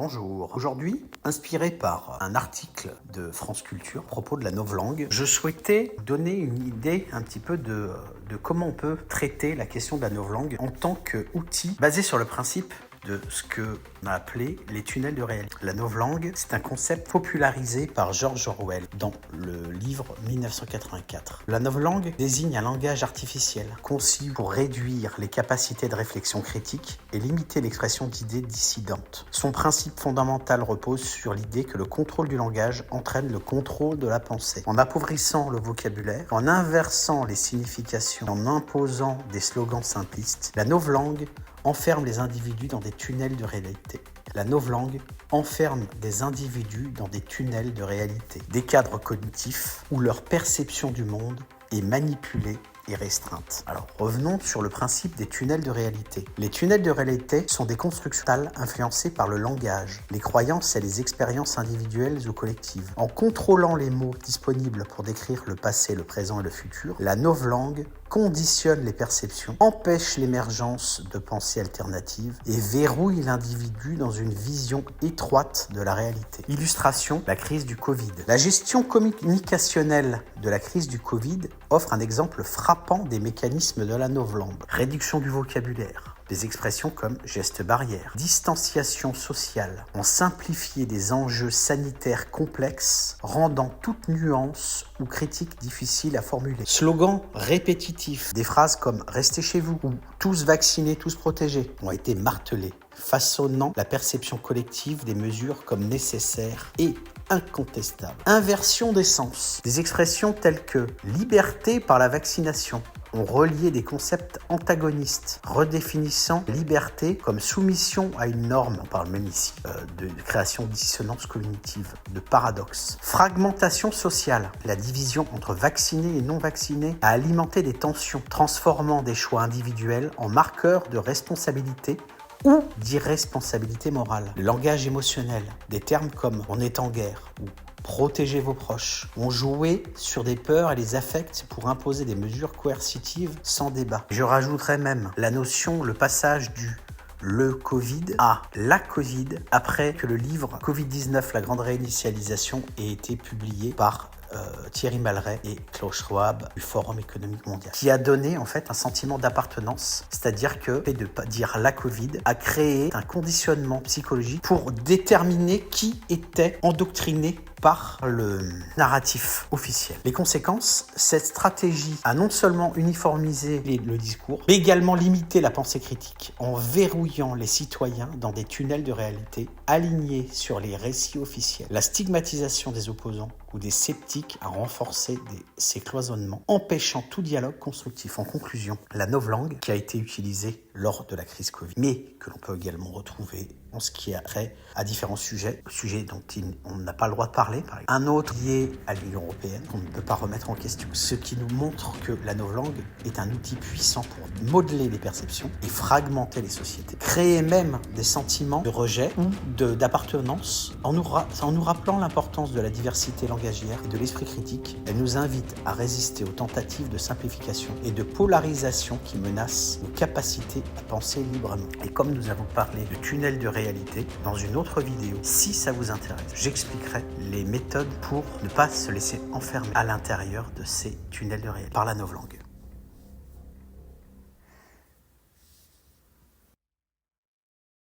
Bonjour. Aujourd'hui, inspiré par un article de France Culture à propos de la novlangue, je souhaitais vous donner une idée un petit peu de comment on peut traiter la question de la novlangue en tant qu'outil basé sur le principe de ce qu'on a appelé les tunnels de réalité. La novlangue, c'est un concept popularisé par George Orwell dans le livre 1984. La novlangue désigne un langage artificiel conçu pour réduire les capacités de réflexion critique et limiter l'expression d'idées dissidentes. Son principe fondamental repose sur l'idée que le contrôle du langage entraîne le contrôle de la pensée. En appauvrissant le vocabulaire, en inversant les significations, en imposant des slogans simplistes, la novlangue enferme les individus dans des tunnels de réalité. La novlangue enferme des individus dans des tunnels de réalité, des cadres cognitifs où leur perception du monde est manipulée et restreinte. Alors revenons sur le principe des tunnels de réalité. Les tunnels de réalité sont des constructions mentales influencées par le langage, les croyances et les expériences individuelles ou collectives. En contrôlant les mots disponibles pour décrire le passé, le présent et le futur, la novlangue conditionne les perceptions, empêche l'émergence de pensées alternatives et verrouille l'individu dans une vision étroite de la réalité. Illustration, la crise du Covid. La gestion communicationnelle de la crise du Covid offre un exemple frappant des mécanismes de la novlangue. Réduction du vocabulaire. Des expressions comme gestes barrières, distanciation sociale, ont simplifié des enjeux sanitaires complexes, rendant toute nuance ou critique difficile à formuler. Slogans répétitifs, des phrases comme « restez chez vous » ou « tous vaccinés, tous protégés » ont été martelés, façonnant la perception collective des mesures comme nécessaires et incontestables. Inversion des sens. Des expressions telles que « liberté par la vaccination » ont relié des concepts antagonistes, redéfinissant liberté comme soumission à une norme. On parle même ici de création de dissonance cognitive, de paradoxe. Fragmentation sociale. La division entre vaccinés et non vaccinés a alimenté des tensions, transformant des choix individuels en marqueurs de responsabilité ou d'irresponsabilité morale. Le langage émotionnel, des termes comme « on est en guerre » ou protéger vos proches, ont joué sur des peurs et les affects pour imposer des mesures coercitives sans débat. Je rajouterais même la notion, le passage du le Covid à la Covid après que le livre Covid-19, la grande réinitialisation ait été publié par Thierry Malret et Klaus Schwab du Forum économique mondial, qui a donné en fait un sentiment d'appartenance, c'est-à-dire que le fait de pas dire la Covid a créé un conditionnement psychologique pour déterminer qui était endoctriné par le narratif officiel. Les conséquences, cette stratégie a non seulement uniformisé le discours, mais également limité la pensée critique en verrouillant les citoyens dans des tunnels de réalité alignés sur les récits officiels. La stigmatisation des opposants ou des sceptiques a renforcé ces cloisonnements, empêchant tout dialogue constructif. En conclusion, la novlangue qui a été utilisée lors de la crise Covid, mais que l'on peut également retrouver en ce qui a trait à différents sujets dont on n'a pas le droit de parler, par exemple. Un autre lié à l'Union européenne qu'on ne peut pas remettre en question, ce qui nous montre que la novlangue est un outil puissant pour modeler les perceptions et fragmenter les sociétés, créer même des sentiments de rejet ou d'appartenance en nous rappelant l'importance de la diversité langagière et de l'esprit critique. Elle nous invite à résister aux tentatives de simplification et de polarisation qui menacent nos capacités à penser librement. Et comme nous avons parlé de tunnel de réalité dans une autre vidéo, si ça vous intéresse, j'expliquerai les méthodes pour ne pas se laisser enfermer à l'intérieur de ces tunnels de réalité par la novlangue.